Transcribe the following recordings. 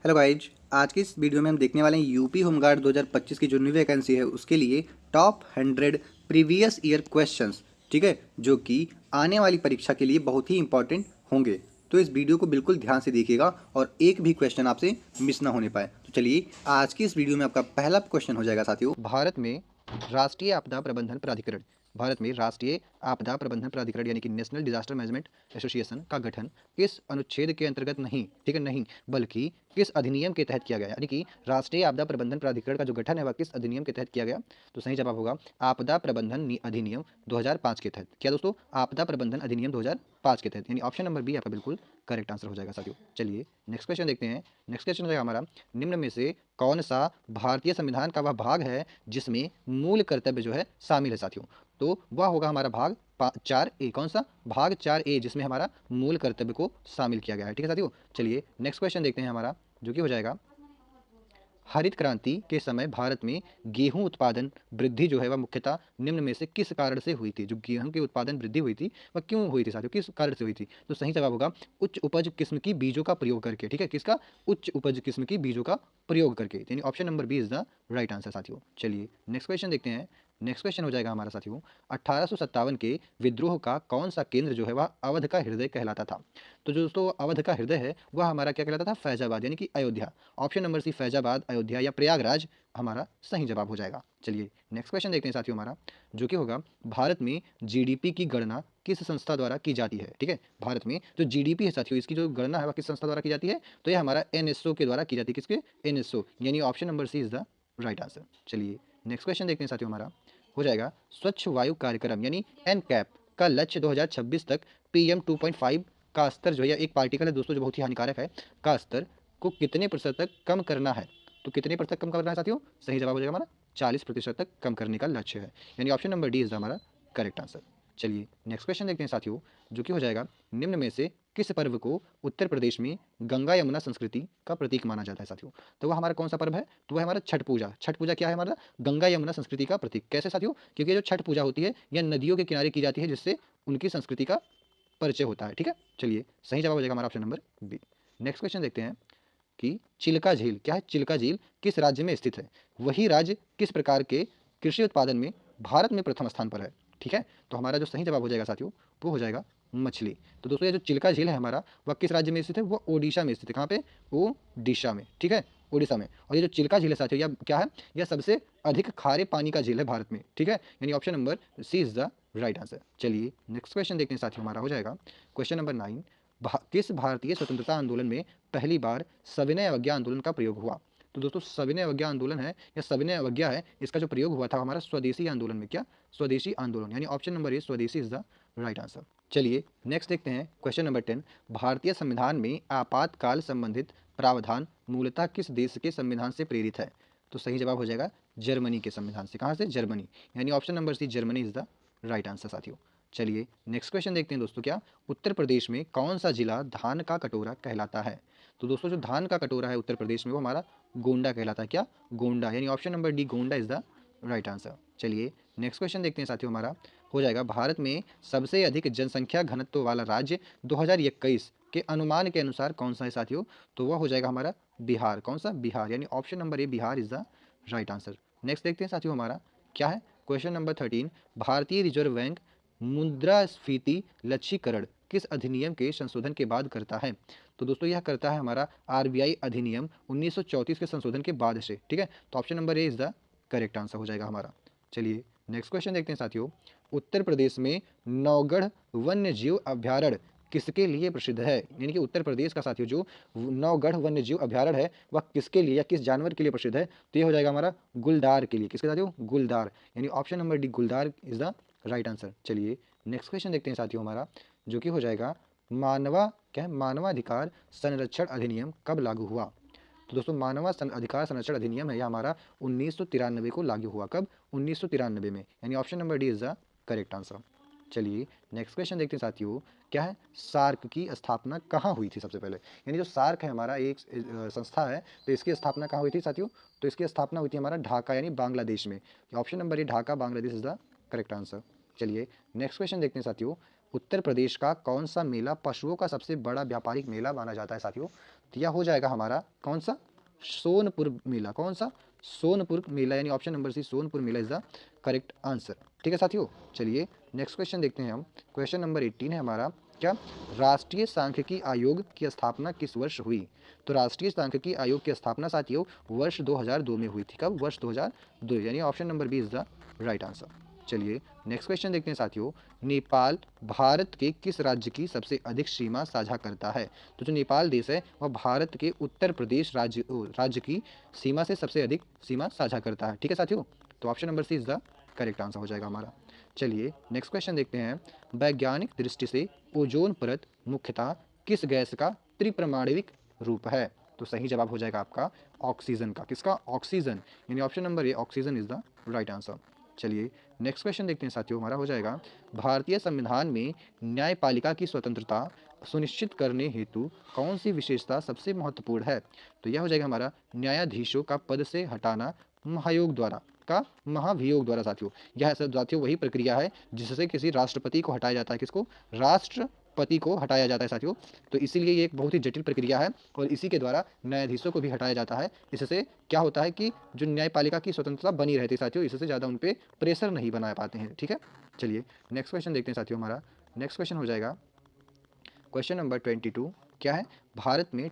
Hello guys. आज की इस वीडियो में हम देखने वाले हैं यूपी होमगार्ड 2025 की जो न्यू वैकेंसी है उसके लिए टॉप 100 प्रीवियस ईयर क्वेश्चंस, ठीक है, जो कि आने वाली परीक्षा के लिए बहुत ही इंपॉर्टेंट होंगे। तो इस वीडियो को बिल्कुल ध्यान से देखिएगा और एक भी क्वेश्चन आपसे मिस ना होने पाए। तो चलिए आज की इस वीडियो में आपका पहला क्वेश्चन हो जाएगा साथियों, राष्ट्रीय आपदा प्रबंधन प्राधिकरण भारत में राष्ट्रीय आपदा प्रबंधन प्राधिकरण यानी कि नेशनल डिजास्टर मैनेजमेंट एसोसिएशन का गठन किस अनुच्छेद के अंतर्गत नहीं, ठीक है, नहीं बल्कि किस अधिनियम के तहत किया गया, यानी कि राष्ट्रीय आपदा प्रबंधन प्राधिकरण का जो गठन है वह किस अधिनियम के तहत किया गया। तो सही जवाब होगा आपदा प्रबंधन अधिनियम 2005 के तहत। क्या दोस्तों? आपदा प्रबंधन अधिनियम 2005 के तहत, यानी ऑप्शन नंबर बी आपका बिल्कुल करेक्ट आंसर हो जाएगा साथियों। चलिए नेक्स्ट क्वेश्चन देखते हैं। नेक्स्ट क्वेश्चन हो जाएगा हमारा, निम्न में से कौन सा भारतीय संविधान का वह भाग है जिसमें मूल कर्तव्य जो है शामिल है साथियों? तो वह होगा हमारा भाग 4A। कौन सा? भाग 4A, जिसमें हमारा मूल कर्तव्य को शामिल किया गया है। ठीक है साथियों, चलिए नेक्स्ट क्वेश्चन देखते हैं हमारा, जो कि हो जाएगा हरित क्रांति के समय भारत में गेहूं उत्पादन वृद्धि जो है वह मुख्यतः निम्न में से किस कारण से हुई थी? जो गेहूं की उत्पादन वृद्धि हुई थी वह क्यों हुई थी साथियों, किस कारण से हुई थी? तो सही जवाब होगा उच्च उपज किस्म की बीजों का प्रयोग करके। ठीक है, किसका? उच्च उपज किस्म की बीजों का प्रयोग करके, यानी option number B is the right answer साथियों। चलिए नेक्स्ट क्वेश्चन देखते हैं। नेक्स्ट क्वेश्चन हो जाएगा हमारा साथियों, 1857 के विद्रोह का कौन सा केंद्र जो है वह अवध का हृदय कहलाता था? तो जो दोस्तों अवध का हृदय है वह हमारा क्या कहलाता था? फैजाबाद, यानी कि Ayodhya. Option number C Faizabad, Ayodhya या प्रयागराज हमारा सही जवाब हो जाएगा। चलिए नेक्स्ट क्वेश्चन देखते हैं साथियों हमारा, जो कि होगा भारत में जीडीपी की गणना किस संस्था द्वारा की जाती है? ठीक है, भारत में जो जीडीपी है साथियों इसकी जो गणना है वह किस संस्था द्वारा की जाती है? तो ये हमारा एनएसओ के द्वारा की जाती है। किसके? एनएसओ, यानी option number C is the right answer. चलिए नेक्स्ट क्वेश्चन देखते हैं साथियों हमारा, हो जाएगा स्वच्छ वायु कार्यक्रम यानी एनकैप का लक्ष्य 2026 तक पीएम 2.5 का स्तर जो है, एक पार्टिकल है दोस्तों जो बहुत ही हानिकारक है, का स्तर को कितने प्रतिशत तक कम करना है? तो कितने प्रतिशत कम करना है साथियों? सही जवाब हो जाएगा हमारा 40% तक कम करने का लक्ष्य है, यानी ऑप्शन नंबर डी इज हमारा करेक्ट आंसर। चलिए नेक्स्ट क्वेश्चन देखते हैं साथियों, जो कि हो जाएगा निम्न में से किस पर्व को उत्तर प्रदेश में गंगा यमुना संस्कृति का प्रतीक माना जाता है साथियों? तो वह हमारा कौन सा पर्व है? तो वह हमारा छठ पूजा। छठ पूजा क्या है हमारा? गंगा यमुना संस्कृति का प्रतीक। कैसे साथियों? क्योंकि जो छठ पूजा होती है यह नदियों के किनारे की जाती है, जिससे उनकी संस्कृति का परिचय होता है। ठीक है, चलिए सही जवाब हो जाएगा हमारा option number B. Next question देखते हैं कि चिल्का झील क्या है? चिल्का झील किस राज्य में स्थित है? वही राज्य किस प्रकार के कृषि उत्पादन में भारत में प्रथम स्थान पर है? ठीक है, तो हमारा जो सही जवाब हो जाएगा साथियों वो हो जाएगा मछली। तो दोस्तों ये जो चिल्का झील है हमारा वह किस राज्य में स्थित है? वो ओडिशा में स्थित है। कहाँ पे? ओडिशा में। ठीक है, उड़ीसा में। और ये जो चिल्का झील है साथियों यह क्या है? यह सबसे अधिक खारे पानी का झील है भारत में। ठीक है, यानी option number C is the right answer. चलिए नेक्स्ट क्वेश्चन देखते हैं साथियों, हमारा हो जाएगा क्वेश्चन नंबर 9, किस भारतीय स्वतंत्रता आंदोलन में पहली बार सविनय अवज्ञा आंदोलन का प्रयोग हुआ? तो दोस्तों सविनय अवज्ञा आंदोलन है या सविनय अवज्ञा है, इसका जो प्रयोग हुआ था हमारा स्वदेशी आंदोलन में। क्या? स्वदेशी आंदोलन, यानी ऑप्शन नंबर ए स्वदेशी इज द राइट आंसर। चलिए नेक्स्ट देखते हैं क्वेश्चन नंबर 10, भारतीय संविधान में आपातकाल संबंधित प्रावधान मूलतः किस देश के संविधान से प्रेरित है? तो सही जवाब हो जाएगा जर्मनी के संविधान से। कहाँ से? जर्मनी, यानी option number C Germany is the right answer साथियों। चलिए नेक्स्ट क्वेश्चन देखते हैं दोस्तों, क्या उत्तर प्रदेश में कौन सा जिला धान का कटोरा कहलाता है? तो दोस्तों जो धान का कटोरा है उत्तर प्रदेश में वो हमारा गोंडा कहलाता है। क्या? गोंडा, यानी option number D Gonda is the right answer. चलिए नेक्स्ट क्वेश्चन देखते हैं साथियों, हमारा हो जाएगा भारत में सबसे अधिक जनसंख्या घनत्व वाला राज्य 2021 के अनुमान के अनुसार कौन सा है साथियों? तो वह हो जाएगा हमारा बिहार। कौन सा? बिहार, यानी option number A Bihar is the right answer. Next देखते हैं साथियों, हमारा क्या है क्वेश्चन नंबर 13, भारतीय रिजर्व बैंक मुद्रास्फीति लक्ष्यीकरण किस अधिनियम के संशोधन के बाद करता है? तो दोस्तों यह करता है हमारा आरबीआई अधिनियम 1934 के संशोधन के बाद से। ठीक है, तो option number A is the correct answer हो जाएगा हमारा। चलिए नेक्स्ट क्वेश्चन देखते हैं साथियों, उत्तर प्रदेश में नौगढ़ वन्य जीव अभ्यारण्य किसके लिए प्रसिद्ध है? यानी कि उत्तर प्रदेश का साथियों जो नौगढ़ वन्य जीव अभ्यारण्य है वह किसके लिए या किस जानवर के लिए प्रसिद्ध है? तो ये हो जाएगा हमारा गुलदार के लिए। किसके साथियों? गुलदार, यानी ऑप्शन नंबर डी गुलदार इज द राइट आंसर। चलिए नेक्स्ट क्वेश्चन देखते हैं साथियों, हमारा जो कि हो जाएगा मानवा क्या है मानवाधिकार संरक्षण अधिनियम कब लागू हुआ? तो दोस्तों अधिकार संरक्षण अधिनियम है यह हमारा 1993 को लागू हुआ। कब? 1993 में, यानी option number D is the correct answer. चलिए नेक्स्ट क्वेश्चन देखते हैं साथियों, क्या है सार्क की स्थापना कहाँ हुई थी सबसे पहले? यानी जो सार्क है हमारा एक संस्था है, तो इसकी स्थापना कहाँ हुई थी साथियों? तो इसकी स्थापना हुई थी हमारा ढाका यानी बांग्लादेश में। Option number A Dhaka Bangladesh is the correct answer. चलिए नेक्स्ट क्वेश्चन देखते हैं साथियों, उत्तर प्रदेश का कौन सा मेला पशुओं का सबसे बड़ा व्यापारिक मेला माना जाता है साथियों? तो यह हो जाएगा हमारा कौन सा? सोनपुर मेला। कौन सा? सोनपुर मेला, यानी option number C Sonpur Mela is the correct answer. ठीक है साथियों, चलिए नेक्स्ट क्वेश्चन देखते हैं हम। क्वेश्चन नंबर 18 है हमारा, क्या राष्ट्रीय सांख्यिकी आयोग की स्थापना किस वर्ष हुई? तो राष्ट्रीय सांख्यिकी आयोग की स्थापना साथियों वर्ष 2002 में हुई थी। कब? वर्ष 2002, यानी option number B is the right answer. चलिए नेक्स्ट क्वेश्चन देखते हैं साथियों। नेपाल भारत के किस राज्य की सबसे अधिक सीमा साझा करता है? तो जो नेपाल देश है वह भारत के उत्तर प्रदेश राज्य की सीमा से सबसे अधिक सीमा साझा करता है। ठीक है साथियों, तो option number C is the correct answer हो जाएगा हमारा। चलिए नेक्स्ट क्वेश्चन देखते हैं। वैज्ञानिक दृष्टि से ओजोन परत मुख्यतः किस गैस का त्रिपरमाणविक रूप है? तो सही जवाब हो जाएगा आपका ऑक्सीजन का। किसका? ऑक्सीजन, यानी option number A oxygen is the right answer. चलिए नेक्स्ट क्वेश्चन देखते हैं साथियों, हमारा हो जाएगा भारतीय संविधान में न्यायपालिका की स्वतंत्रता सुनिश्चित करने हेतु कौन सी विशेषता सबसे महत्वपूर्ण है? तो यह हो जाएगा हमारा न्यायाधीशों का पद से हटाना महायोग द्वारा का महाभियोग द्वारा साथियों। यह साथियों वही प्रक्रिया है जिससे किसी राष्ट्रपति को हटाया जाता है। किसको? राष्ट्रपति को हटाया जाता है साथियों। तो इसीलिए ये एक बहुत ही जटिल प्रक्रिया है और इसी के द्वारा न्यायाधीशों को भी हटाया जाता है। इससे क्या होता है कि जो न्यायपालिका की स्वतंत्रता बनी रहती है साथियों, इससे ज़्यादा उन पर प्रेशर नहीं बना पाते हैं। ठीक है, चलिए नेक्स्ट क्वेश्चन देखते हैं साथियों। हमारा नेक्स्ट क्वेश्चन हो जाएगा क्वेश्चन नंबर 22। क्या है? भारत में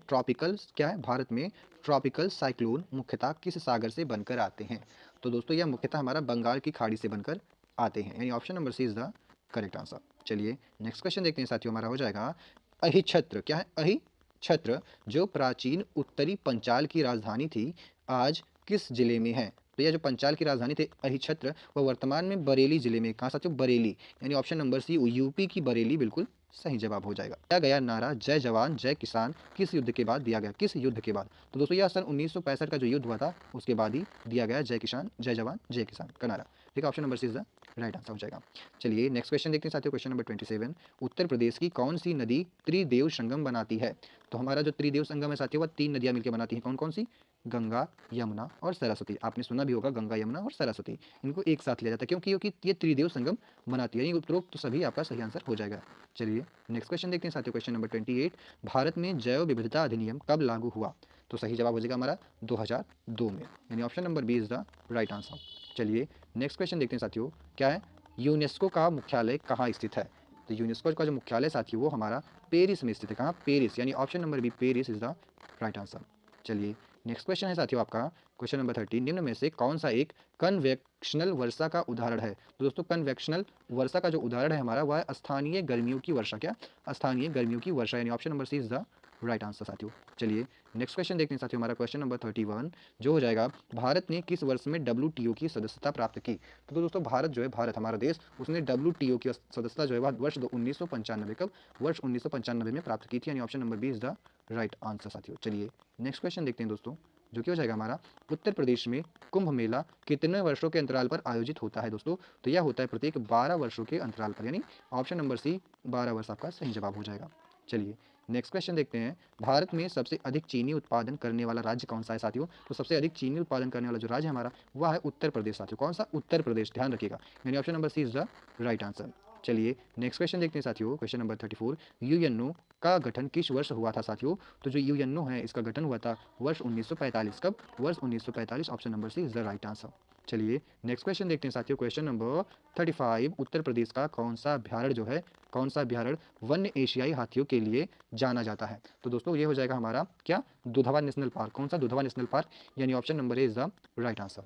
ट्रॉपिकल साइक्लोन मुख्यतः किस सागर से बनकर आते हैं? तो दोस्तों यह मुख्यतः हमारा बंगाल की खाड़ी से बनकर आते हैं, यानी option number C is the correct answer. चलिए नेक्स्ट क्वेश्चन देखते हैं साथियों, हमारा हो जाएगा अहिच्छत्र। क्या है? अहिच्छत्र जो प्राचीन उत्तरी पंचाल की राजधानी थी, आज किस जिले में है? तो यह जो पंचाल की राजधानी थी अहिच्छत्र, वह वर्तमान में बरेली जिले में। कहाँ साथियों? बरेली, यानी ऑप्शन नंबर सी यूपी की बरेली बिल्कुल सही जवाब हो जाएगा। दिया गया नारा जय जवान जय किसान किस युद्ध के बाद दिया गया? किस युद्ध के बाद? तो दोस्तों यह सन 1965 का जो युद्ध हुआ था उसके बाद ही दिया गया जय किसान जय जवान जय किसान का नारा। ठीक है, option number C is the right answer हो जाएगा। चलिए नेक्स्ट क्वेश्चन देखते हैं साथियों। Question number 27। उत्तर प्रदेश की कौन सी नदी त्रिदेव संगम बनाती है? तो हमारा जो त्रिदेव संगम है साथियों, वह 3 नदियां मिलकर बनाती हैं। कौन कौन सी? गंगा, यमुना और सरस्वती। आपने सुना भी होगा गंगा, यमुना और सरस्वती, इनको एक साथ लिया जाता है क्योंकि ये त्रिदेव संगम बनाती है। उपरोक्त तो सभी आपका सही आंसर हो जाएगा। चलिए नेक्स्ट क्वेश्चन देखते हैं साथियों। Question number 28। भारत में जैव विविधता अधिनियम कब लागू हुआ? तो सही जवाब हो जाएगा हमारा 2002 में, यानी option number B is the right answer. चलिए नेक्स्ट क्वेश्चन देखते हैं साथियों। क्या है? यूनेस्को का मुख्यालय कहाँ स्थित है? तो यूनेस्को का जो मुख्यालय साथियों वो हमारा पेरिस में स्थित है। कहाँ? पेरिस, यानी option number B Paris is the right answer. चलिए नेक्स्ट क्वेश्चन है साथियों आपका क्वेश्चन नंबर 30। निम्न में से कौन सा एक कन्वेक्शनल वर्षा का उदाहरण है? तो दोस्तों कन्वेक्शनल वर्षा का जो उदाहरण है हमारा वह है स्थानीय गर्मियों की वर्षा। क्या? स्थानीय गर्मियों की वर्षा, यानी option number C is the right answer साथियों। चलिए नेक्स्ट क्वेश्चन देखते हैं साथियों। हमारा क्वेश्चन नंबर 31 जो हो जाएगा, भारत ने किस वर्ष में WTO की सदस्यता प्राप्त की? तो दोस्तों भारत जो है, भारत हमारा देश, उसने WTO की सदस्यता जो है वह वर्ष 1995 कब? वर्ष 1995 में प्राप्त की थी, यानी option number B is the right answer साथियों। चलिए नेक्स्ट क्वेश्चन देखते हैं दोस्तों, जो कि हो जाएगा हमारा उत्तर प्रदेश में कुंभ मेला कितने वर्षों के अंतराल पर आयोजित होता है? दोस्तों तो यह होता है प्रत्येक 12 वर्षों के अंतराल पर, यानी ऑप्शन नंबर सी 12 वर्ष आपका सही जवाब हो जाएगा। चलिए नेक्स्ट क्वेश्चन देखते हैं। भारत में सबसे अधिक चीनी उत्पादन करने वाला राज्य कौन सा है साथियों? तो सबसे अधिक चीनी उत्पादन करने वाला जो राज्य हमारा वह है उत्तर प्रदेश साथियों। कौन सा? उत्तर प्रदेश, ध्यान रखिएगा, यानी option number C is the right answer. चलिए नेक्स्ट क्वेश्चन देखते हैं साथियों। Question number 34। यूएनओ का गठन किस वर्ष हुआ था साथियों? तो जो यूएनओ है इसका गठन हुआ था वर्ष 1945। कब? वर्ष 1945, option number C is the right answer. चलिए नेक्स्ट क्वेश्चन देखते हैं साथियों। Question number 35। उत्तर प्रदेश का कौन सा अभ्यारण्य जो है, कौन सा अभ्यारण्य वन्य एशियाई हाथियों के लिए जाना जाता है? तो दोस्तों ये हो जाएगा हमारा क्या? Dudhwa national park. कौन सा? दुधवा नेशनल पार्क, यानी option number A is the right answer.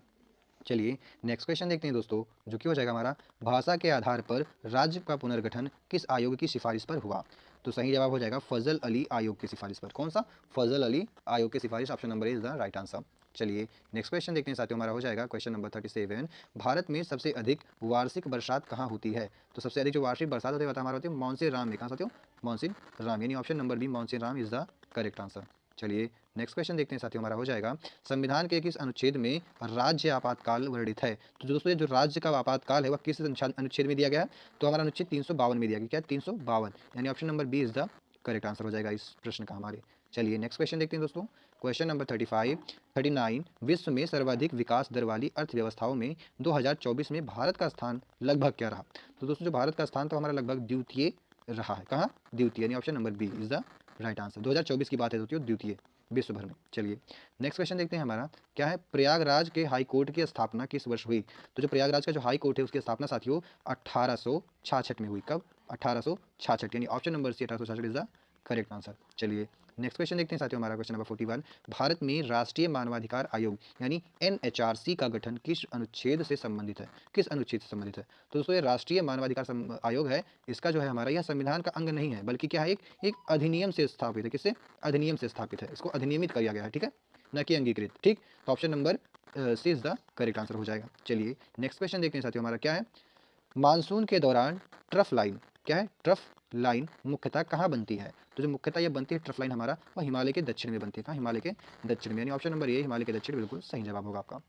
चलिए नेक्स्ट क्वेश्चन देखते हैं दोस्तों, जो कि हो जाएगा हमारा भाषा के आधार पर राज्य का पुनर्गठन किस आयोग की सिफारिश पर हुआ? तो सही जवाब हो जाएगा फजल अली आयोग की सिफारिश पर। कौन सा? फजल अली आयोग की सिफारिश, option number is the right answer. चलिए नेक्स्ट क्वेश्चन देखते हैं साथियों। हमारा हो जाएगा क्वेश्चन नंबर 37। भारत में सबसे अधिक वार्षिक बरसात कहाँ होती है? तो सबसे अधिक जो वार्षिक बरसात होती है हमारा होती है मानसून राम में। कहाँ साथियों? मानसून राम, यानी ऑप्शन नंबर बी मानसून राम इज द करेक्ट आंसर। चलिए नेक्स्ट क्वेश्चन देखते हैं साथियों। हमारा हो जाएगा संविधान के किस अनुच्छेद में राज्य आपातकाल वर्णित है? तो दोस्तों ये जो राज्य का आपातकाल है वह किस अनुच्छेद में दिया गया है? तो हमारा अनुच्छेद 352 में दिया गया। क्या? 352, यानी option number B is the correct answer हो जाएगा इस प्रश्न का हमारे। चलिए नेक्स्ट क्वेश्चन देखते हैं दोस्तों। Question number 39। विश्व में सर्वाधिक विकास दर वाली अर्थव्यवस्थाओं में 2024 में भारत का स्थान लगभग क्या रहा? तो दोस्तों जो भारत का स्थान तो हमारा लगभग द्वितीय रहा है। कहाँ? द्वितीय, यानी option number B is the right answer. 2024 की बात है दोस्तों, द्वितीय विश्व भर में। चलिए नेक्स्ट क्वेश्चन देखते हैं हमारा क्या है, प्रयागराज के हाई कोर्ट की स्थापना किस वर्ष हुई? तो जो प्रयागराज का जो हाई कोर्ट है उसकी स्थापना साथियों 1866 में हुई। कब? 1866, यानी option number C 1866 is the correct answer. चलिए नेक्स्ट क्वेश्चन देखते हैं साथियों, हमारा क्वेश्चन नंबर 41, भारत में राष्ट्रीय मानवाधिकार आयोग यानी एनएचआरसी का गठन किस अनुच्छेद से संबंधित है? किस अनुच्छेद से संबंधित है? तो दोस्तों ये राष्ट्रीय मानवाधिकार आयोग है, इसका जो है हमारा यह संविधान का अंग नहीं है, बल्कि क्या है, एक अधिनियम से स्थापित है। किससे? अधिनियम से स्थापित है, इसको अधिनियमित किया गया है, ठीक है, न कि अंगीकृत। ठीक, तो option number C is the correct answer हो जाएगा। चलिए नेक्स्ट क्वेश्चन देखते हैं साथियों, हमारा क्या है, मानसून के दौरान ट्रफ लाइन, क्या है, ट्रफ लाइन मुख्यतः कहाँ बनती है? तो जो मुख्यतः ये बनती है ट्रफ लाइन हमारा, वह हिमालय के दक्षिण में बनती है। कहाँ? हिमालय के दक्षिण में, यानी ऑप्शन नंबर ए हिमालय के दक्षिण बिल्कुल सही जवाब होगा आपका।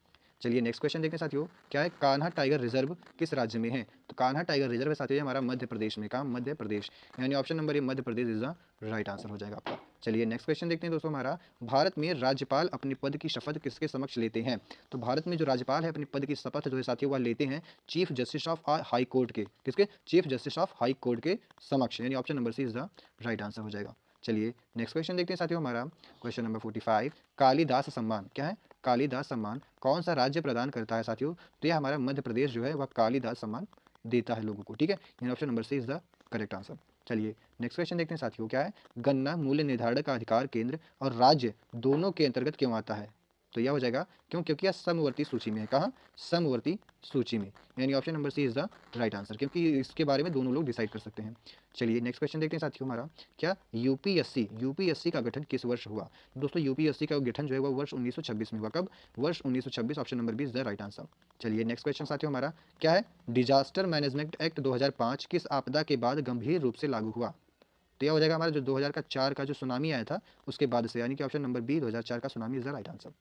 चलिए नेक्स्ट क्वेश्चन देखते हैं साथियों, क्या है, कान्हा टाइगर रिजर्व किस राज्य में है? तो कान्हा टाइगर रिजर्व है साथियों हमारा मध्य प्रदेश में। कहाँ? मध्य प्रदेश, यानी option number A Madhya Pradesh is the right answer हो जाएगा आपका। चलिए नेक्स्ट क्वेश्चन देखते हैं दोस्तों, हमारा भारत में राज्यपाल अपने पद की शपथ किसके समक्ष लेते हैं? तो भारत में जो राज्यपाल है अपने पद की शपथ जो है साथियों वह लेते हैं chief justice of high court के, किसके? Chief justice of high court के समक्ष, यानी option number C is the right answer हो जाएगा। चलिए नेक्स्ट क्वेश्चन देखते हैं साथियों, हमारा क्वेश्चन नंबर 45, कालिदास सम्मान, क्या है, कालिदास सम्मान कौन सा राज्य प्रदान करता है साथियों? तो यह हमारा मध्य प्रदेश जो है वह कालिदास सम्मान देता है लोगों को, ठीक है, यानी option number C is the correct answer. चलिए नेक्स्ट क्वेश्चन देखते हैं साथियों, क्या है, गन्ना मूल्य निर्धारण का अधिकार केंद्र और राज्य दोनों के अंतर्गत क्यों आता है? तो यह हो जाएगा क्यों? क्योंकि यह समवर्ती सूची में है। कहाँ? समवर्ती सूची में, यानी option number C is the right answer, क्योंकि इसके बारे में दोनों लोग डिसाइड कर सकते हैं। चलिए नेक्स्ट क्वेश्चन देखते हैं साथियों, हमारा क्या, यूपीएससी का गठन किस वर्ष हुआ? दोस्तों यूपीएससी का गठन जो है वो वर्ष 1926 में हुआ। कब? वर्ष 1926, option number B is the right answer. चलिए नेक्स्ट क्वेश्चन साथियों, हमारा क्या है, डिजास्टर मैनेजमेंट एक्ट 2005 किस आपदा के बाद गंभीर रूप से लागू हुआ? तो यह हो जाएगा हमारा जो 2004 का जो सुनामी आया था उसके बाद से, यानी कि ऑप्शन नंबर बी 2004 का tsunami is the right answer.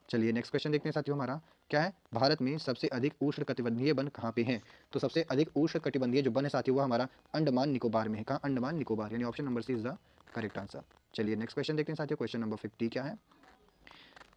चलिए नेक्स्ट क्वेश्चन देखते हैं साथियों, हमारा क्या है, भारत में सबसे अधिक उष्णकटिबंधीय वन कहाँ पे हैं? तो सबसे अधिक उष्णकटिबंधीय जो वन है साथियों वो हमारा अंडमान निकोबार में है। कहाँ? अंडमान निकोबार, यानी option number C is the correct answer. चलिए नेक्स्ट क्वेश्चन देखते हैं साथियों, क्वेश्चन नंबर 50 क्या है,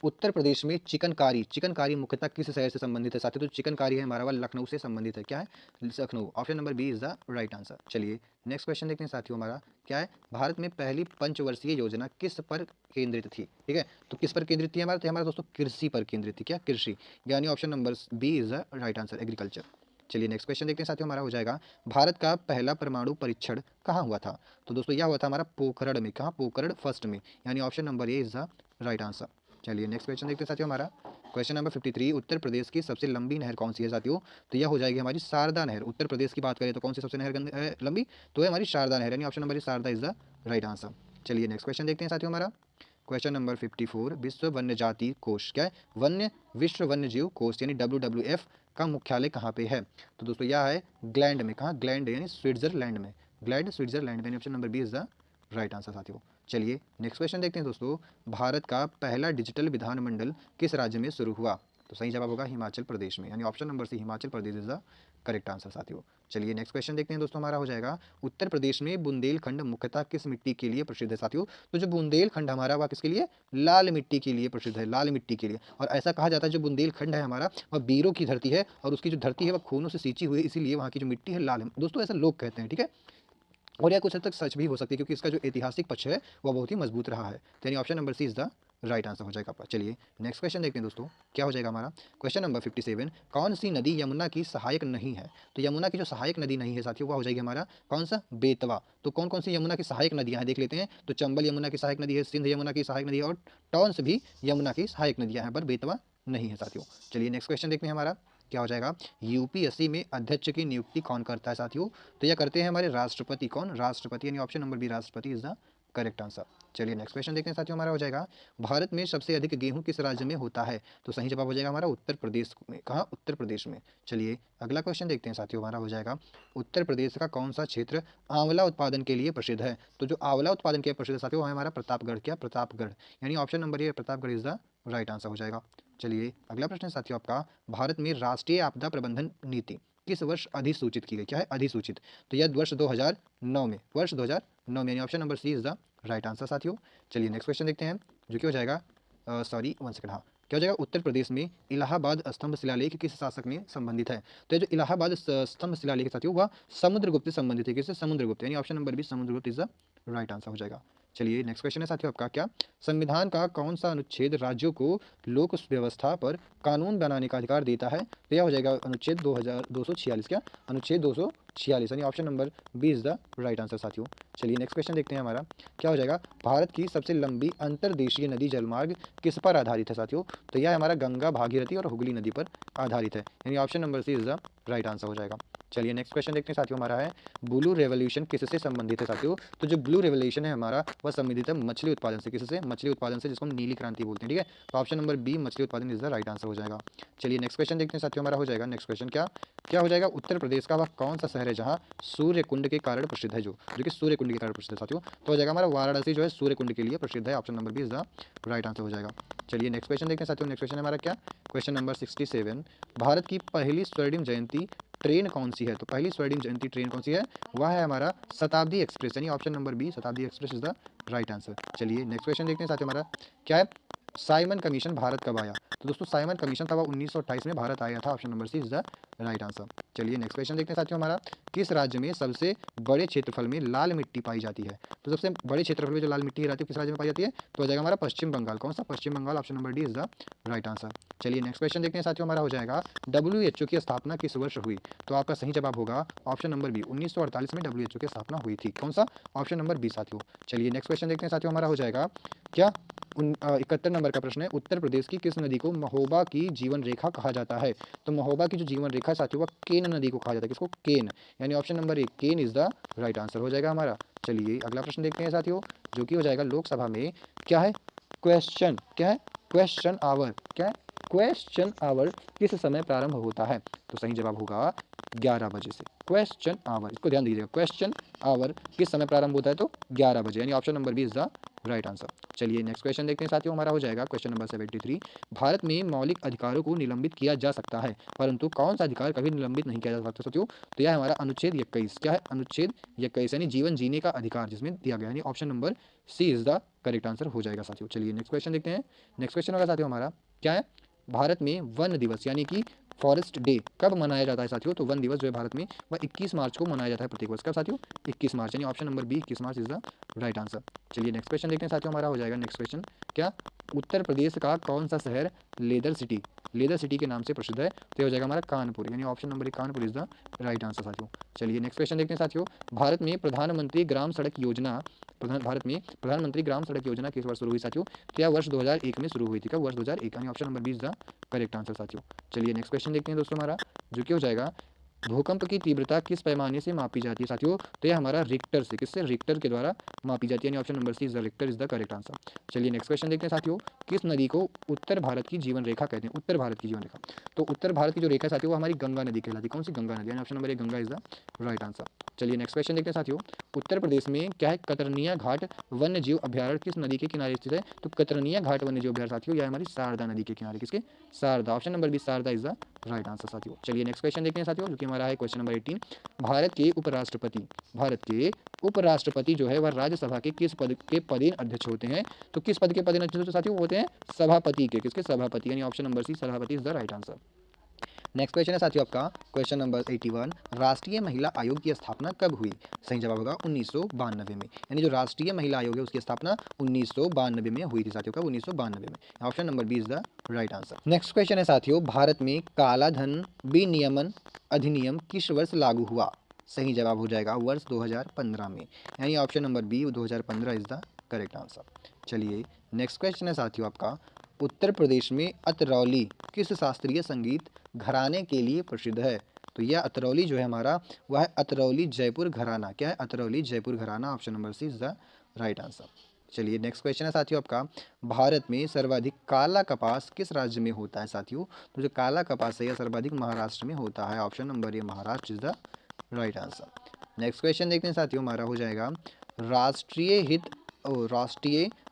उत्तर प्रदेश में चिकनकारी, चिकनकारी मुख्यतः किस शहर से संबंधित है साथियों? तो चिकनकारी है हमारा वह लखनऊ से संबंधित है। क्या है? Lucknow, option number B is the right answer. चलिए नेक्स्ट क्वेश्चन देखते हैं साथियों, हमारा क्या है, भारत में पहली पंचवर्षीय योजना किस पर केंद्रित थी? ठीक है, तो किस पर केंद्रित थी हमारा? तो हमारा दोस्तों कृषि पर केंद्रित थी। क्या? कृषि, यानी option number B is the right answer, agriculture. चलिए नेक्स्ट क्वेश्चन देखते हैं साथियों, हमारा हो जाएगा भारत का पहला परमाणु परीक्षण कहाँ हुआ था? तो दोस्तों यह हुआ था हमारा पोखरण में। कहाँ? पोखरण फर्स्ट में, यानी option number A is the right answer. चलिए नेक्स्ट क्वेश्चन देखते हैं साथियों, हमारा क्वेश्चन नंबर 53, उत्तर प्रदेश की सबसे लंबी नहर कौन सी है साथियों? तो यह हो जाएगी हमारी शारदा नहर। उत्तर प्रदेश की बात करें तो कौन सी सबसे नहर लंबी? तो है हमारी शारदा नहर, यानी option number Sharda is the right answer. चलिए नेक्स्ट क्वेश्चन देखते हैं साथियों, हमारा क्वेश्चन नंबर 54, विश्व वन्य जाति कोष, क्या है, वन्य विश्व वन्य जीव कोष यानी WWF का मुख्यालय कहाँ पे है? तो दोस्तों यह है ग्लैंड में। कहाँ? ग्लैंड यानी स्विट्जरलैंड में, ग्लैंड स्विट्जरलैंड में, option number B is the right answer साथियों। चलिए नेक्स्ट क्वेश्चन देखते हैं दोस्तों, भारत का पहला डिजिटल विधानमंडल किस राज्य में शुरू हुआ? तो सही जवाब होगा हिमाचल प्रदेश में, यानी option number C Himachal Pradesh is the correct answer साथियों। चलिए नेक्स्ट क्वेश्चन देखते हैं दोस्तों, हमारा हो जाएगा उत्तर प्रदेश में बुंदेलखंड मुख्यतः किस मिट्टी के लिए प्रसिद्ध है साथियों? तो जो बुंदेलखंड हमारा वह किसके लिए? लाल मिट्टी के लिए प्रसिद्ध है, लाल मिट्टी के लिए। और ऐसा कहा जाता है जो बुंदेलखंड है हमारा वह वीरों की धरती है और उसकी जो धरती है वह खूनों से सींची हुई है, इसीलिए वहाँ की जो मिट्टी है लाल है दोस्तों, ऐसा लोग कहते हैं, ठीक है। और यह कुछ हद तक सच भी हो सकती है क्योंकि इसका जो ऐतिहासिक पक्ष है वह बहुत ही मजबूत रहा है, यानी option number C is the right answer हो जाएगा आपका। चलिए नेक्स्ट क्वेश्चन देखते हैं दोस्तों, क्या हो जाएगा हमारा क्वेश्चन नंबर 57, कौन सी नदी यमुना की सहायक नहीं है? तो यमुना की जो सहायक नदी नहीं है साथियों वह हो जाएगी हमारा कौन सा? बेतवा। तो कौन कौन सी यमुना की सहायक नदियां हैं देख लेते हैं, तो चंबल यमुना की सहायक नदी है, सिंध यमुना की सहायक नदी है और टॉन्स भी यमुना की सहायक नदियां हैं, पर बेतवा नहीं है साथियों। चलिए नेक्स्ट क्वेश्चन देखते हैं, हमारा क्या हो जाएगा, यूपीएससी में अध्यक्ष की नियुक्ति कौन करता है साथियों? तो यह करते हैं हमारे राष्ट्रपति। कौन? राष्ट्रपति, यानी ऑप्शन नंबर बी राष्ट्रपति इज द करेक्ट आंसर। चलिए नेक्स्ट क्वेश्चन देखते हैं साथियों, हमारा हो जाएगा भारत में सबसे अधिक गेहूं किस राज्य में होता है? तो सही जवाब हो जाएगा हमारा उत्तर प्रदेश में। कहाँ? उत्तर प्रदेश में। चलिए अगला क्वेश्चन देखते हैं साथियों, हमारा हो जाएगा उत्तर प्रदेश का कौन सा क्षेत्र आंवला उत्पादन के लिए प्रसिद्ध है? तो जो आंवला उत्पादन के लिए प्रसिद्ध है साथियों वह हमारा प्रतापगढ़। क्या? प्रतापगढ़, यानी option number A Pratapgarh is the right answer हो जाएगा। चलिए अगला प्रश्न साथियों आपका, भारत में राष्ट्रीय आपदा प्रबंधन नीति किस वर्ष अधिसूचित की गई? क्या है? अधिसूचित, तो यह वर्ष 2009 में, वर्ष 2009 में, यानी option number C is the right answer साथियों। चलिए नेक्स्ट क्वेश्चन देखते हैं जो कि हो जाएगा सॉरी वन सेकंड, हाँ क्या हो जाएगा, उत्तर प्रदेश में इलाहाबाद स्तंभ शिलालेख किस शासक में संबंधित है? तो ये जो इलाहाबाद स्तंभ शिलालेख साथियों वह समुद्रगुप्त से संबंधित है। किससे? समुद्रगुप्त, यानी option number B Samudragupta is the right answer हो जाएगा। चलिए नेक्स्ट क्वेश्चन है साथियों आपका, क्या संविधान का कौन सा अनुच्छेद राज्यों को लोक व्यवस्था पर कानून बनाने का अधिकार देता है? तो यह हो जाएगा अनुच्छेद 2246। क्या? अनुच्छेद 246, यानी option number B is the right answer साथियों। चलिए नेक्स्ट क्वेश्चन देखते हैं हमारा, क्या हो जाएगा, भारत की सबसे लंबी अंतर्देशीय नदी जलमार्ग किस पर आधारित है साथियों? तो यह हमारा गंगा, भागीरथी और हुगली नदी पर आधारित है, यानी option number C is the right answer हो जाएगा। चलिए नेक्स्ट क्वेश्चन देखते हैं साथियों, हमारा है ब्लू रेवोल्यूशन किससे संबंधित है साथियों? तो जो ब्लू रेवोल्यूशन है हमारा वह संबंधित है मछली उत्पादन से। किससे? मछली उत्पादन से, जिसको हम नीली क्रांति बोलते हैं। ठीक है, तो ऑप्शन नंबर बी मछली उत्पादन इज द राइट आंसर हो जाएगा। चलिए नेक्स्ट क्वेश्चन देखते हैं साथियों, हमारा हो जाएगा नेक्स्ट क्वेश्चन, क्या क्या हो जाएगा, उत्तर प्रदेश का वह कौन सा शहर है जहाँ सूर्य कुंड के कारण प्रसिद्ध है? जो कि सूर्य कुंड के कारण प्रसिद्ध है साथियों, तो हो जाएगा हमारा वाराणसी जो है सूर्य कुंड के लिए प्रसिद्ध है। Option number B is the right answer हो जाएगा। चलिए नेक्स्ट क्वेश्चन देखते हैं साथियों, नेक्स्ट क्वेश्चन हमारा क्या, क्वेश्चन नंबर 67, भारत की पहली स्वर्णिम जयंती ट्रेन कौन सी है? तो पहली स्वर्णिम जयंती ट्रेन कौन सी है? वह है हमारा शताब्दी एक्सप्रेस, यानी ऑप्शन नंबर बी शताब्दी express is the right answer. चलिए नेक्स्ट क्वेश्चन देखते हैं साथियों, हमारा क्या है, साइमन कमीशन भारत कब आया? तो दोस्तों साइमन कमीशन था वह 1928 में भारत आया था। Option number C is the right answer. चलिए नेक्स्ट क्वेश्चन देखते हैं साथियों, हमारा किस राज्य में सबसे बड़े क्षेत्रफल में लाल मिट्टी पाई जाती है? तो सबसे बड़े क्षेत्रफल में जो लाल मिट्टी रहती है किस राज्य में पाई जाती है? तो हो जाएगा हमारा पश्चिम बंगाल। कौन सा? Paschim Bangal. Option number D is the right answer. चलिए नेक्स्ट क्वेश्चन देखते हैं साथियों, हमारा हो जाएगा WHO की स्थापना किस वर्ष हुई? तो आपका सही जवाब होगा ऑप्शन नंबर बी 1948 में WHO की स्थापना हुई थी। कौन सा? ऑप्शन नंबर बी साथियों। चलिए नेक्स्ट क्वेश्चन देखते हैं साथियों, हमारा हो जाएगा क्या 71 नंबर का प्रश्न है, उत्तर प्रदेश की किस नदी को महोबा की जीवन रेखा कहा जाता है? तो महोबा की जो जीवन रेखा है साथियों वह केन नदी को कहा जाता है। किसको? केन, यानी option number A Ken is the right answer हो जाएगा हमारा। चलिए अगला प्रश्न देखते हैं साथियों, जो कि हो जाएगा लोकसभा में क्या है, क्वेश्चन क्या है, क्वेश्चन आवर, क्या है, क्वेश्चन आवर किस समय प्रारंभ होता है? तो सही जवाब होगा 11 बजे से। क्वेश्चन आवर, इसको ध्यान दीजिएगा, क्वेश्चन आवर किस समय प्रारंभ होता है? तो 11 बजे, यानी option number B is the right answer. चलिए नेक्स्ट क्वेश्चन देखते हैं साथियों, हमारा हो जाएगा क्वेश्चन नंबर 73, भारत में मौलिक अधिकारों को निलंबित किया जा सकता है परंतु कौन सा अधिकार कभी निलंबित नहीं किया जा सकता साथियों? तो यह हमारा अनुच्छेद 21। क्या है? अनुच्छेद 21, यानी जीवन जीने का अधिकार जिसमें दिया गया, यानी option number C is the correct answer हो जाएगा साथियों। चलिए नेक्स्ट क्वेश्चन देखते हैं, नेक्स्ट क्वेश्चन होगा साथियों हमारा क्या है, भारत में वन दिवस यानी कि फॉरेस्ट डे कब मनाया जाता है साथियों? तो वन दिवस जो है भारत में वह 21 मार्च को मनाया जाता है प्रत्येक वर्ष। कब साथियों? 21 मार्च, यानी option number B 21 March is the right answer. चलिए नेक्स्ट क्वेश्चन देखते हैं साथियों, हमारा हो जाएगा नेक्स्ट क्वेश्चन, क्या उत्तर प्रदेश का कौन सा शहर लेदर सिटी के नाम से प्रसिद्ध है? तो हो जाएगा हमारा कानपुर, यानी option number Kanpur is the right answer साथियों। चलिए नेक्स्ट क्वेश्चन देखते हैं साथियों, भारत में प्रधानमंत्री ग्राम सड़क योजना किस वर्ष शुरू हुई साथियों? तो यह वर्ष 2001 में शुरू हुई थी। कब? वर्ष 2001, यानी option number B is the correct answer साथियों। चलिए नेक्स्ट क्वेश्चन देखते हैं दोस्तों, हमारा जो कि हो जाएगा भूकंप की तीव्रता किस पैमाने से मापी जाती है साथियों? तो यह हमारा रिक्टर से, किससे? रिक्टर के द्वारा मापी जाती है, यानी option number C is the Richter is the correct answer. चलिए नेक्स्ट क्वेश्चन देखते हैं साथियों, किस नदी को उत्तर भारत की जीवन रेखा कहते हैं? उत्तर भारत की जीवन रेखा, तो उत्तर भारत की जो रेखा साथियों वो हमारी गंगा नदी कहलाती है। कौन सी? गंगा नदी, यानी option number A Ganga is the right answer. चलिए नेक्स्ट क्वेश्चन देखते हैं साथियों, उत्तर प्रदेश में क्या है, कतरनिया घाट वन्य जीव अभ्यारण्य किस नदी के किनारे स्थित है? तो कतरनिया घाट वन्य जीव अभ्यारण्य साथियों यह हमारी शारदा नदी के किनारे, किसके? Sharda, option number B Sharda is the right answer साथियों। चलिए नेक्स्ट क्वेश्चन देखते हैं साथियों, जो कि हमारा है क्वेश्चन नंबर 18, भारत के उपराष्ट्रपति जो है वह राज्यसभा के किस पद के पदेन अध्यक्ष होते हैं? तो किस पद के पदेन अध्यक्ष साथियों होते हैं? सभापति के, किसके? सभापति, यानी ऑप्शन नंबर सी सभापति is the right answer. Next question है साथियों आपका क्वेश्चन नंबर 81, राष्ट्रीय महिला आयोग की स्थापना कब हुई? सही जवाब होगा 1992 में, यानी जो राष्ट्रीय महिला आयोग है उसकी स्थापना 1992 में हुई थी साथियों। कब? 1992 में, option number B is the right answer. Next question है साथियों, भारत में काला धन विनियमन अधिनियम किस वर्ष लागू हुआ? सही जवाब हो जाएगा वर्ष 2015 में, यानी option number B 2015 is the correct answer. चलिए नेक्स्ट क्वेश्चन है साथियों आपका, उत्तर प्रदेश में अतरौली किस शास्त्रीय संगीत घराने के लिए प्रसिद्ध है? तो यह अतरौली जो है हमारा वह है अतरौली जयपुर घराना। क्या है? Atrauli Jaipur gharana, option number C is the right answer. चलिए नेक्स्ट क्वेश्चन है साथियों आपका, भारत में सर्वाधिक काला कपास किस राज्य में होता है साथियों? तो जो काला कपास है यह सर्वाधिक महाराष्ट्र में होता है, option number A Maharashtra is the right answer. Next question देखते हैं साथियों, हमारा हो जाएगा राष्ट्रीय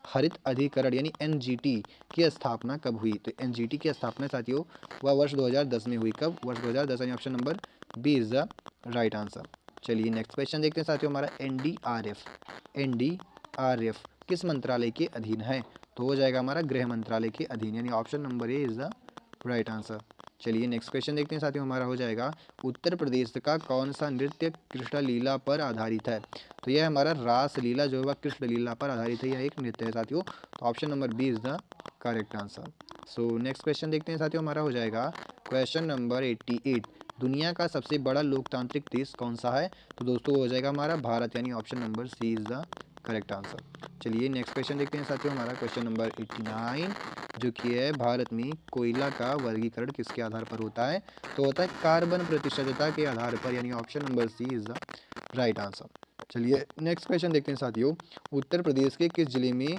हरित अधिकरण यानी एनजीटी की स्थापना कब हुई? तो एनजीटी की स्थापना साथियों वह वर्ष 2010 में हुई। कब? वर्ष 2010, यानी option number B is the right answer. चलिए नेक्स्ट क्वेश्चन देखते हैं साथियों, हमारा एनडीआरएफ किस मंत्रालय के अधीन है? तो हो जाएगा हमारा गृह मंत्रालय के अधीन, यानी option number A is the right answer. चलिए नेक्स्ट क्वेश्चन देखते हैं साथियों, हमारा हो जाएगा उत्तर प्रदेश का कौन सा नृत्य कृष्ण लीला पर आधारित है। तो यह हमारा रास लीला जो है वह कृष्ण लीला पर आधारित है, यह एक नृत्य है साथियों। तो option number B is the correct answer. So next question देखते हैं साथियों, हमारा हो जाएगा क्वेश्चन नंबर 88, दुनिया का सबसे बड़ा लोकतांत्रिक देश कौन सा है। तो दोस्तों हो जाएगा हमारा भारत, यानी option number C is the correct answer. चलिए नेक्स्ट क्वेश्चन देखते हैं साथियों, हमारा क्वेश्चन नंबर 89 जो कि है भारत में कोयला का वर्गीकरण किसके आधार पर होता है। तो होता है कार्बन प्रतिशतता के आधार पर, यानी option number C is the right answer. चलिए नेक्स्ट क्वेश्चन देखते हैं साथियों, उत्तर प्रदेश के किस जिले में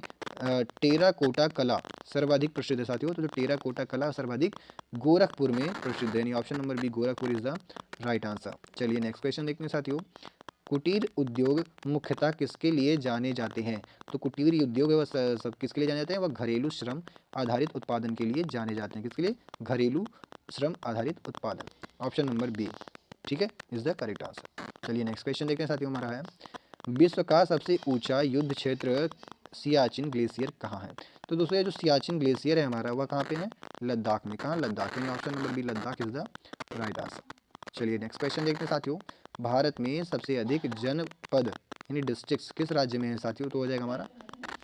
टेराकोटा कला सर्वाधिक प्रसिद्ध है साथियों। तो जो टेराकोटा कला सर्वाधिक गोरखपुर में प्रसिद्ध है, यानी option number B Gorakhpur is the right answer. चलिए नेक्स्ट क्वेश्चन देखते हैं साथियों, कुटीर उद्योग मुख्यतः किसके लिए जाने जाते हैं। तो कुटीर उद्योग है वह सब किसके लिए जाने जाते हैं, वह घरेलू श्रम आधारित उत्पादन के लिए जाने जाते हैं। किसके लिए, घरेलू श्रम आधारित उत्पादन, ऑप्शन नंबर बी ठीक है इज द करेक्ट आंसर। चलिए नेक्स्ट क्वेश्चन देखते हैं साथियों, हमारा है विश्व का सबसे ऊंचा युद्ध क्षेत्र सियाचिन ग्लेशियर कहाँ है। तो दोस्तों ये जो सियाचिन ग्लेशियर है हमारा वह कहाँ पे है, लद्दाख में। कहाँ, लद्दाख में, option number B Ladakh is the right answer. चलिए नेक्स्ट क्वेश्चन देखते हैं साथियों, भारत में सबसे अधिक जनपद यानी डिस्ट्रिक्ट्स किस राज्य में है साथियों। तो हो जाएगा हमारा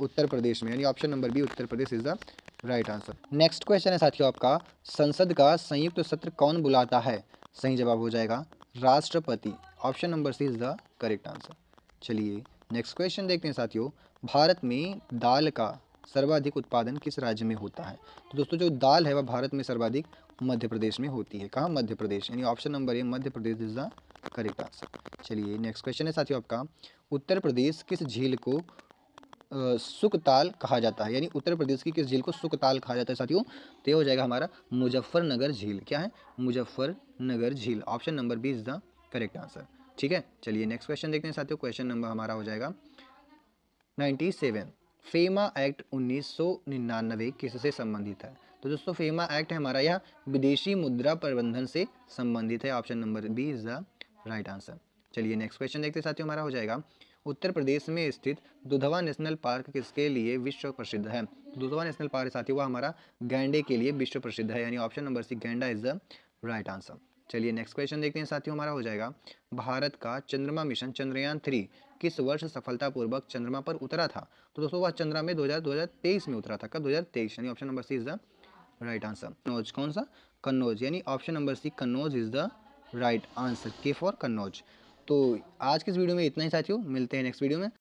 उत्तर प्रदेश में, यानी option number B Uttar Pradesh is the right answer. Next question है साथियों आपका, संसद का संयुक्त सत्र कौन बुलाता है। सही जवाब हो जाएगा राष्ट्रपति, option number C is the correct answer. चलिए नेक्स्ट क्वेश्चन देखते हैं साथियों, भारत में दाल का सर्वाधिक उत्पादन किस राज्य में होता है। तो दोस्तों जो दाल है वह भारत में सर्वाधिक मध्य प्रदेश में होती है। कहाँ, मध्य प्रदेश, यानी option number A Madhya Pradesh is the correct answer. चलिए नेक्स्ट क्वेश्चन है साथियों आपका, उत्तर प्रदेश किस झील को सुकताल कहा जाता है, यानी उत्तर प्रदेश की किस झील को सुकताल कहा जाता है साथियों। तो ये हो जाएगा हमारा मुजफ्फरनगर झील। क्या है, मुजफ्फरनगर झील, option number B is the correct answer. ठीक है, चलिए नेक्स्ट क्वेश्चन देखते हैं साथियों, क्वेश्चन नंबर हमारा हो जाएगा 97, फेमा एक्ट 1999 किससे संबंधित है। तो दोस्तों फेमा एक्ट है हमारा यह विदेशी मुद्रा प्रबंधन से संबंधित है, option number B is the right answer. चलिए नेक्स्ट क्वेश्चन देखते हैं साथियों, हमारा हो जाएगा उत्तर प्रदेश में स्थित दुधवा नेशनल पार्क किसके लिए विश्व प्रसिद्ध है। दुधवा नेशनल पार्क साथियों वह हमारा गैंडे के लिए विश्व प्रसिद्ध है, यानी ऑप्शन नंबर सी गैंडा इज द राइट आंसर। चलिए नेक्स्ट क्वेश्चन देखते हैं साथियों, हमारा हो जाएगा भारत का चंद्रमा मिशन चंद्रयान 3 किस वर्ष सफलतापूर्वक चंद्रमा पर उतरा था। तो दोस्तों वह चंद्रमा में 2023 में उतरा था। कब, 2023, यानी option number C is the right answer. Kannauj, कौन सा, कन्नौज, यानी option number C Kannauj is the right answer, K for Kannauj. तो आज के इस वीडियो में इतना ही साथियों, मिलते हैं नेक्स्ट वीडियो में।